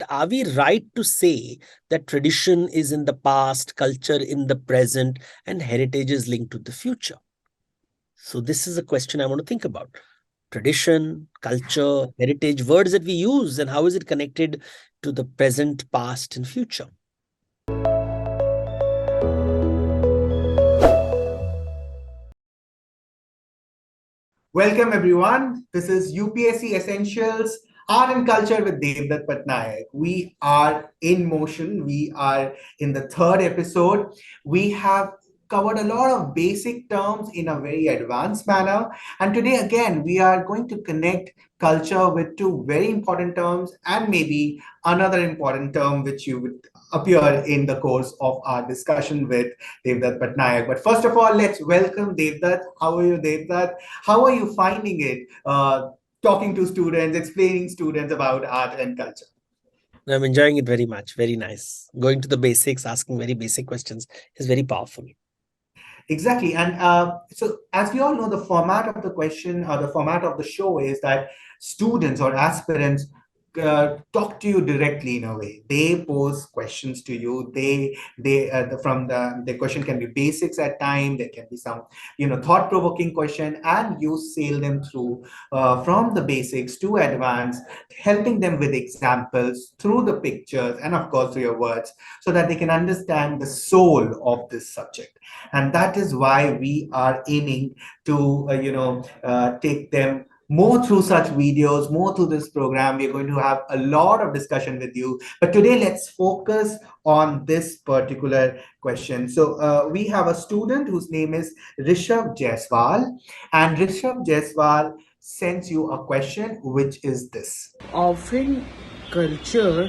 are we right to say that tradition is in the past, culture in the present, and heritage is linked to the future? So this is a question I want to think about. Tradition, culture, heritage, words that we use, and how is it connected to the present, past, and future? Welcome everyone. This is UPSC Essentials Art and Culture with Devdutt Pattanaik. We are in motion. We are in the third episode. We have covered a lot of basic terms in a very advanced manner. And today again, we are going to connect culture with two very important terms and maybe another important term which you would appear in the course of our discussion with Devdutt Pattanaik. But first of all, let's welcome Devdutt. How are you, Devdutt? How are you finding it talking to students, explaining students about art and culture? I'm enjoying it very much. Very nice. Going to the basics, asking very basic questions is very powerful. Exactly. And so, as we all know, the format of the question or the format of the show is that students or aspirants talk to you directly in a way. They pose questions to you. The question can be basics at time. There can be some thought-provoking question, and you sail them through from the basics to advanced, helping them with examples through the pictures and of course through your words, so that they can understand the soul of this subject. And that is why we are aiming to take them more through such videos, more through this program. We're going to have a lot of discussion with you, but today let's focus on this particular question. So we have a student whose name is Rishabh Jaiswal, and Rishabh Jaiswal sends you a question, which is this. Often culture,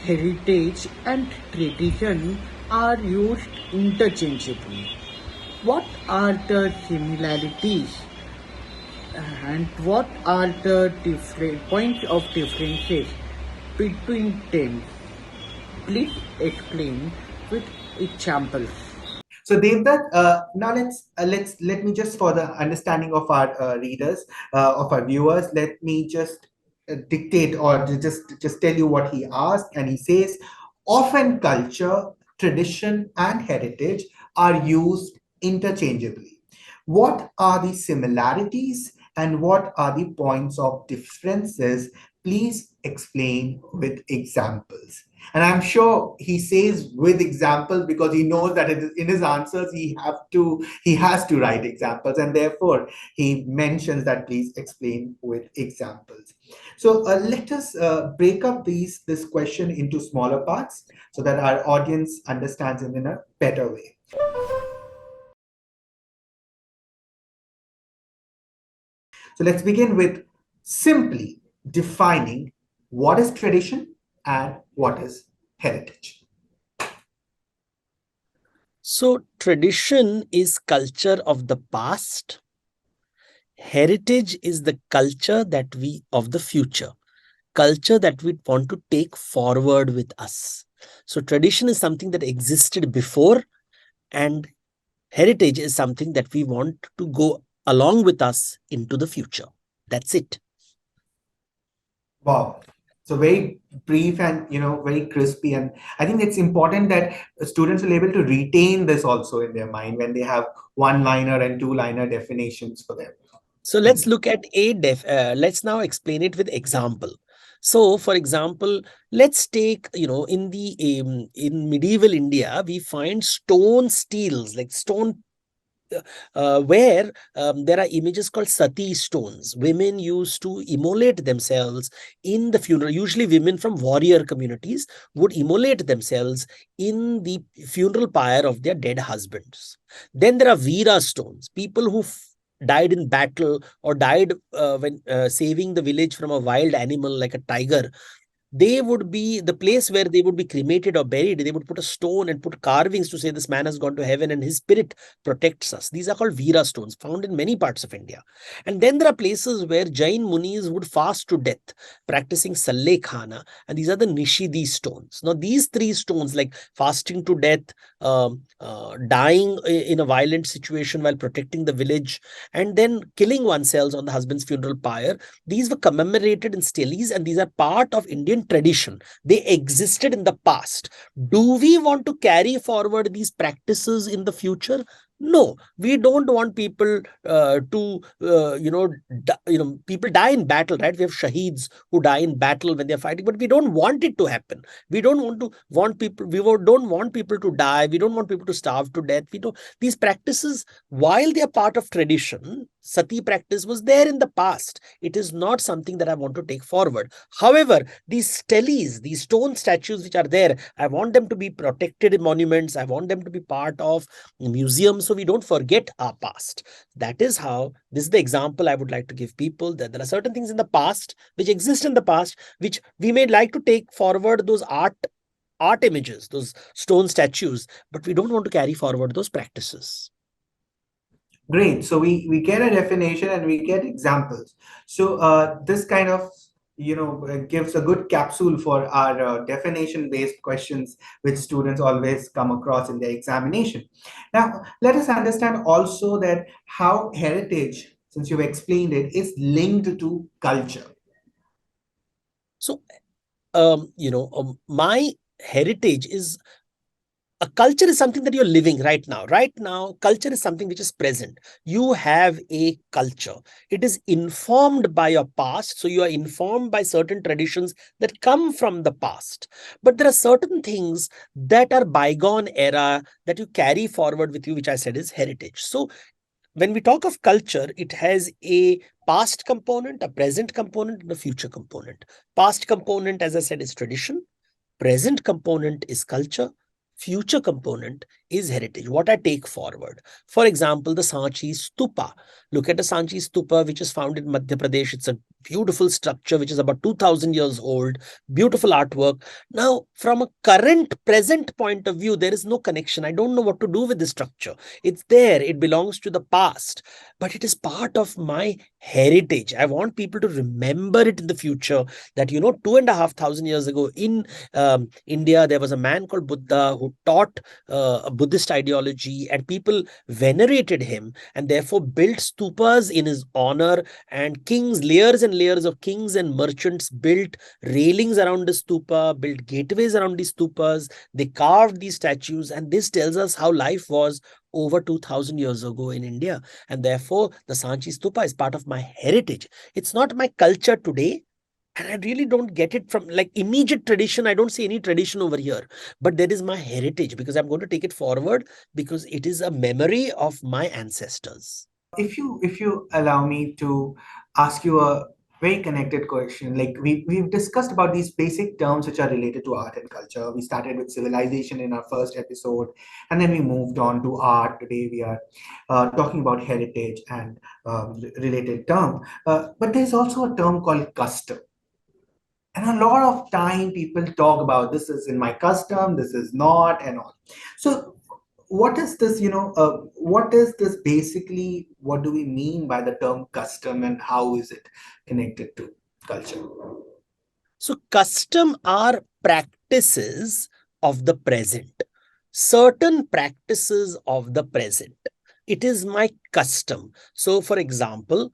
heritage and tradition are used interchangeably. What are the similarities and what are the different points of differences between them? Please explain with examples. So Devdutt, now let me just, for the understanding of our readers, of our viewers, let me just dictate or just tell you what he asked. And he says, often culture, tradition, and heritage are used interchangeably. What are the similarities and what are the points of differences? Please explain with examples. And I'm sure he says with examples because he knows that in his answers he has to write examples, and therefore he mentions that please explain with examples. So let us break up this question into smaller parts so that our audience understands it in a better way. So let's begin with simply defining what is tradition and what is heritage. So tradition is culture of the past. Heritage is the culture of the future, culture that we want to take forward with us. So tradition is something that existed before, and heritage is something that we want to go along with us into the future. That's it. Wow. So very brief and very crispy, and I think it's important that students will be able to retain this also in their mind when they have one-liner and two-liner definitions for them. So let's look at let's now explain it with example. So for example, let's take, in medieval India, we find stone steels, like stone where there are images called sati stones. Women used to immolate themselves in the funeral. Usually women from warrior communities would immolate themselves in the funeral pyre of their dead husbands. Then there are Veera stones, people who died in battle or died when saving the village from a wild animal like a tiger. They would be the place where they would be cremated or buried. They would put a stone and put carvings to say this man has gone to heaven and his spirit protects us. These are called Veera stones, found in many parts of India. And then there are places where Jain Munis would fast to death, practicing Salle Khana. And these are the Nishidi stones. Now, these three stones, like fasting to death, dying in a violent situation while protecting the village, and then killing oneself on the husband's funeral pyre, these were commemorated in steles, and these are part of Indian in tradition. They existed in the past. Do we want to carry forward these practices in the future? No, we don't want people people die in battle, right? We have shaheeds who die in battle when they're fighting, but we don't want it to happen. We don't want people. Don't want people to die. We don't want people to starve to death. We don't. These practices, while they are part of tradition, sati practice was there in the past. It is not something that I want to take forward. However, these steles, these stone statues which are there, I want them to be protected monuments. I want them to be part of museums, so we don't forget our past. That is how, this is the example I would like to give people, that there are certain things in the past which exist in the past, which we may like to take forward, those art images, those stone statues, but we don't want to carry forward those practices. Great. So we get a definition and we get examples. So this kind of gives a good capsule for our definition based questions which students always come across in their examination. Now let us understand also that how heritage, since you've explained it, is linked to culture. So my heritage is, a culture is something that you're living right now. Right now, culture is something which is present. You have a culture. It is informed by your past. So you are informed by certain traditions that come from the past. But there are certain things that are bygone era that you carry forward with you, which I said is heritage. So when we talk of culture, it has a past component, a present component, and a future component. Past component, as I said, is tradition. Present component is culture. Future component is heritage, what I take forward. For example, the Sanchi Stupa. Look at the Sanchi Stupa, which is found in Madhya Pradesh. It's a beautiful structure, which is about 2000 years old, beautiful artwork. Now, from a current present point of view, there is no connection. I don't know what to do with this structure. It's there. It belongs to the past, but it is part of my heritage. I want people to remember it in the future that, 2,500 years ago in India, there was a man called Buddha who taught a Buddhist ideology, and people venerated him and therefore built stupas in his honor. And kings, layers and layers of kings and merchants built railings around the stupa, built gateways around these stupas. They carved these statues, and this tells us how life was over 2000 years ago in India. And therefore, the Sanchi Stupa is part of my heritage. It's not my culture today. And I really don't get it from like immediate tradition. I don't see any tradition over here, but there is my heritage because I'm going to take it forward because it is a memory of my ancestors. If you allow me to ask you a very connected question, like we've discussed about these basic terms which are related to art and culture. We started with civilization in our first episode, and then we moved on to art. Today we are talking about heritage and related term. But there's also a term called custom. And a lot of time people talk about this is in my custom, this is not, and all. So what is this, what is this basically? What do we mean by the term custom and how is it connected to culture? So custom are practices of the present, certain practices of the present. It is my custom. So for example,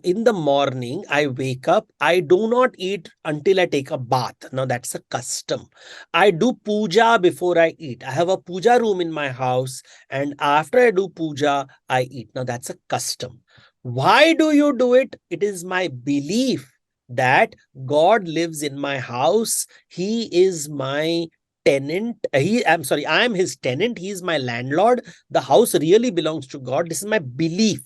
in the morning, I wake up, I do not eat until I take a bath. Now that's a custom. I do puja before I eat. I have a puja room in my house, and after I do puja, I eat. Now that's a custom. Why do you do it? It is my belief that God lives in my house. He is my tenant. I'm his tenant. He is my landlord. The house really belongs to God. This is my belief.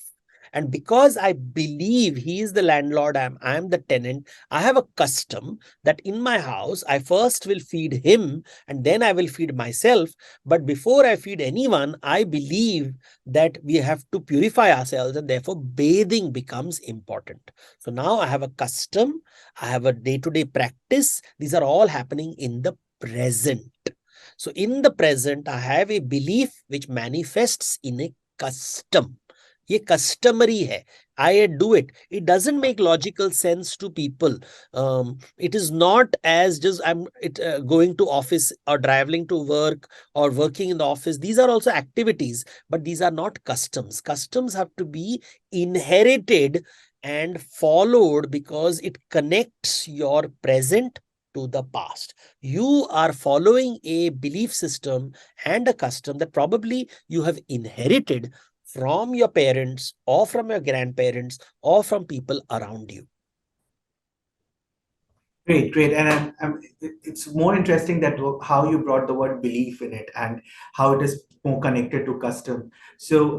And because I believe he is the landlord, I am the tenant, I have a custom that in my house, I first will feed him and then I will feed myself. But before I feed anyone, I believe that we have to purify ourselves, and therefore bathing becomes important. So now I have a custom, I have a day-to-day practice. These are all happening in the present. So in the present, I have a belief which manifests in a custom. ये customary है. I do it. It doesn't make logical sense to people. It is not as just going to office or traveling to work or working in the office. These are also activities, but these are not customs. Customs have to be inherited and followed because it connects your present to the past. You are following a belief system and a custom that probably you have inherited from your parents or from your grandparents or from people around you. Great, great. And it's more interesting that how you brought the word belief in it and how it is more connected to custom. So,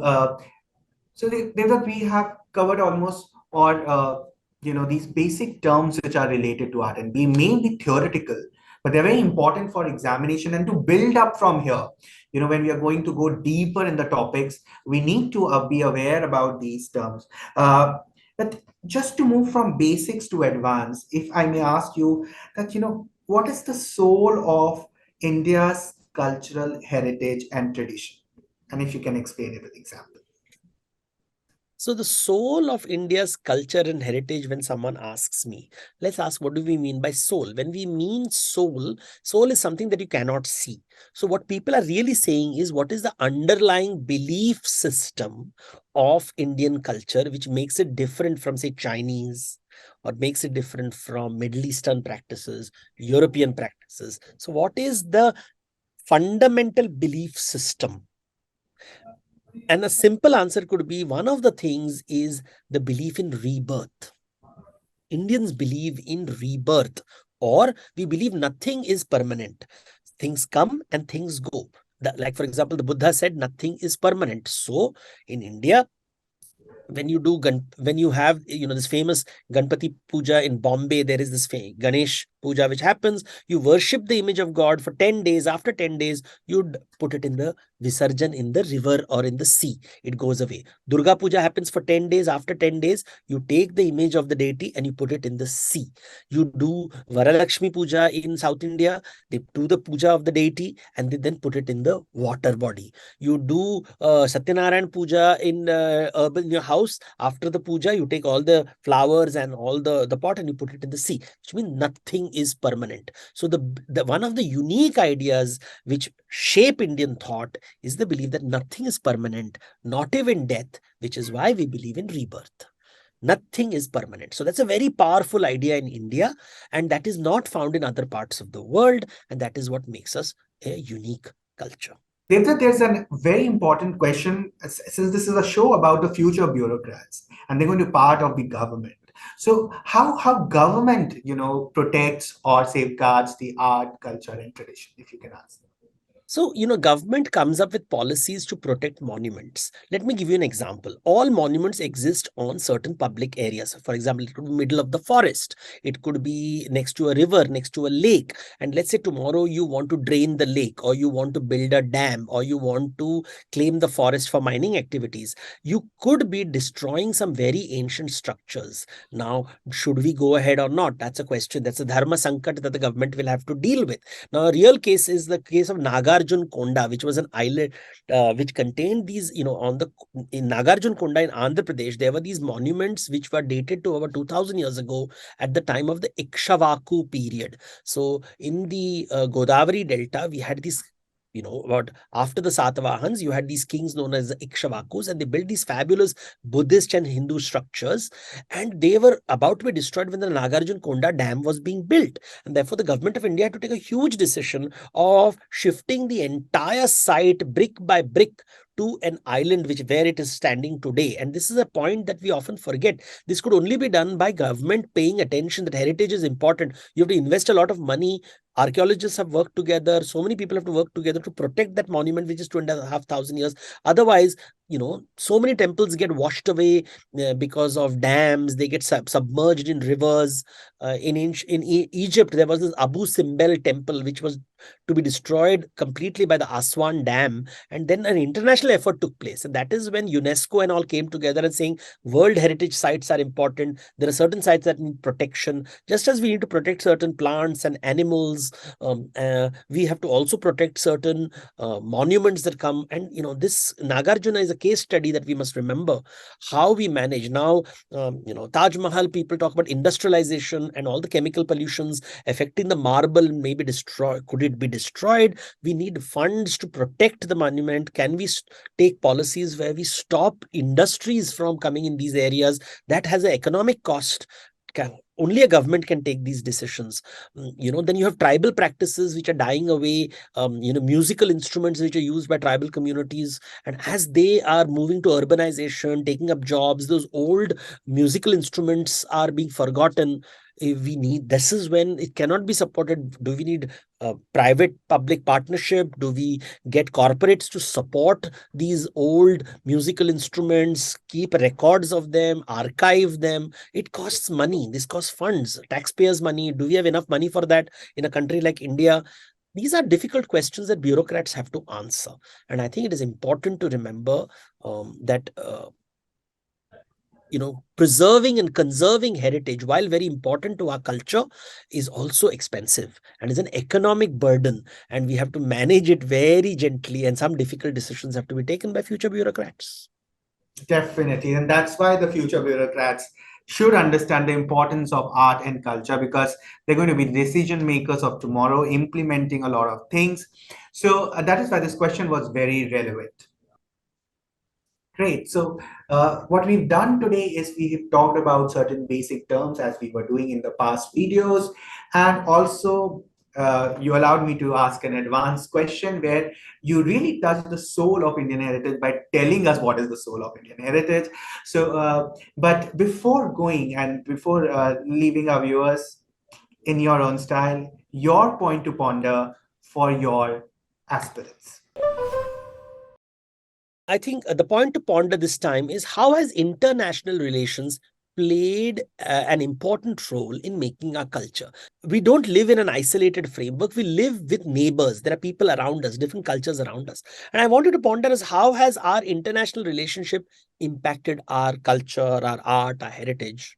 Devdutt, we have covered almost or these basic terms which are related to art, and they may be theoretical, but they're very important for examination and to build up from here. When we are going to go deeper in the topics, we need to be aware about these terms. But just to move from basics to advance, if I may ask you that, what is the soul of India's cultural heritage and tradition? And if you can explain it with example. So the soul of India's culture and heritage, when someone asks me, let's ask, what do we mean by soul? When we mean soul, soul is something that you cannot see. So what people are really saying is, what is the underlying belief system of Indian culture, which makes it different from, say, Chinese, or makes it different from Middle Eastern practices, European practices. So what is the fundamental belief system? And a simple answer could be, one of the things is the belief in rebirth. Indians believe in rebirth, or we believe nothing is permanent. Things come and things go. Like, for example, the Buddha said nothing is permanent. So in India, when you have this famous Ganpati puja in Bombay, there is this Ganesh puja which happens. You worship the image of God for 10 days. After 10 days, you'd put it in the Visarjan in the river or in the sea. It goes away. Durga puja happens for 10 days. After 10 days, you take the image of the deity and you put it in the sea. You do Varalakshmi puja in South India. They do the puja of the deity and they then put it in the water body. You do Satyanarayan puja in your house. After the puja, you take all the flowers and all the pot and you put it in the sea, which means nothing is permanent. So the one of the unique ideas which shape Indian thought is the belief that nothing is permanent, not even death, which is why we believe in rebirth. Nothing is permanent. So that's a very powerful idea in India, and that is not found in other parts of the world, and that is what makes us a unique culture. Devdutt, there's a very important question, since this is a show about the future bureaucrats and they're going to be part of the government. So how government, protects or safeguards the art, culture, and tradition, if you can answer. So, government comes up with policies to protect monuments. Let me give you an example. All monuments exist on certain public areas. For example, it could be middle of the forest. It could be next to a river, next to a lake. And let's say tomorrow you want to drain the lake, or you want to build a dam, or you want to claim the forest for mining activities. You could be destroying some very ancient structures. Now, should we go ahead or not? That's a question. That's a dharma sankat that the government will have to deal with. Now, a real case is the case of Nagarjun Konda, which was an island which contained these, in Nagarjun Konda in Andhra Pradesh, there were these monuments which were dated to over 2000 years ago at the time of the Ikshvaku period. So in the Godavari Delta, we had these about after the Satavahans, you had these kings known as the Ikshvakus, and they built these fabulous Buddhist and Hindu structures, and they were about to be destroyed when the Nagarjun Konda Dam was being built. And therefore, the government of India had to take a huge decision of shifting the entire site brick by brick to an island where it is standing today. And this is a point that we often forget. This could only be done by government paying attention that heritage is important. You have to invest a lot of money. Archaeologists have worked together. So many people have to work together to protect that monument, which is 2,500 years. Otherwise, so many temples get washed away because of dams. They get submerged in rivers. In Egypt, there was this Abu Simbel temple, which was to be destroyed completely by the Aswan Dam. And then an international effort took place. And that is when UNESCO and all came together and saying World Heritage sites are important. There are certain sites that need protection. Just as we need to protect certain plants and animals, we have to also protect certain monuments that come. And, this Nagarjuna is a case study that we must remember how we manage. Now, Taj Mahal, people talk about industrialization and all the chemical pollutions affecting the marble, maybe destroy. Could it be destroyed? We need funds to protect the monument. Can we take policies where we stop industries from coming in these areas? That has an economic cost. only a government can take these decisions. Then you have tribal practices which are dying away, musical instruments which are used by tribal communities, and as they are moving to urbanization, taking up jobs, those old musical instruments are being forgotten. This is when it cannot be supported. Do we need private public partnership? Do we get corporates to support these old musical instruments, keep records of them, archive them? It costs money. This costs funds, taxpayers' money. Do we have enough money for that in a country like India? These are difficult questions that bureaucrats have to answer. And I think it is important to remember that preserving and conserving heritage, while very important to our culture, is also expensive and is an economic burden. And we have to manage it very gently. And some difficult decisions have to be taken by future bureaucrats. Definitely. And that's why the future bureaucrats should understand the importance of art and culture, because they're going to be decision makers of tomorrow, implementing a lot of things. So that is why this question was very relevant. Great. So what we've done today is we've talked about certain basic terms as we were doing in the past videos. And also you allowed me to ask an advanced question where you really touch the soul of Indian heritage by telling us what is the soul of Indian heritage. So, but before going and before leaving our viewers in your own style, your point to ponder for your aspirants. I think the point to ponder this time is, how has international relations played an important role in making our culture? We don't live in an isolated framework. We live with neighbors. There are people around us, different cultures around us. And I wanted to ponder is, how has our international relationship impacted our culture, our art, our heritage?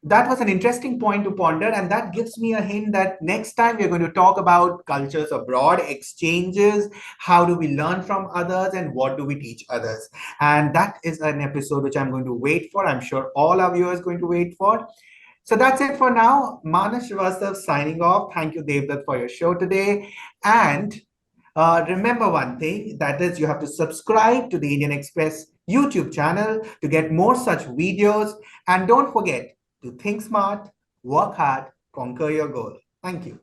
That was an interesting point to ponder, and that gives me a hint that next time we're going to talk about cultures abroad, exchanges, how do we learn from others, and what do we teach others. And that is an episode which I'm going to wait for. I'm sure all our viewers are going to wait for. So that's it for now. Manas Srivastav signing off. Thank you, Devdutt, for your show today. And remember one thing, that is, you have to subscribe to the Indian Express YouTube channel to get more such videos. And don't forget to think smart, work hard, conquer your goal. Thank you.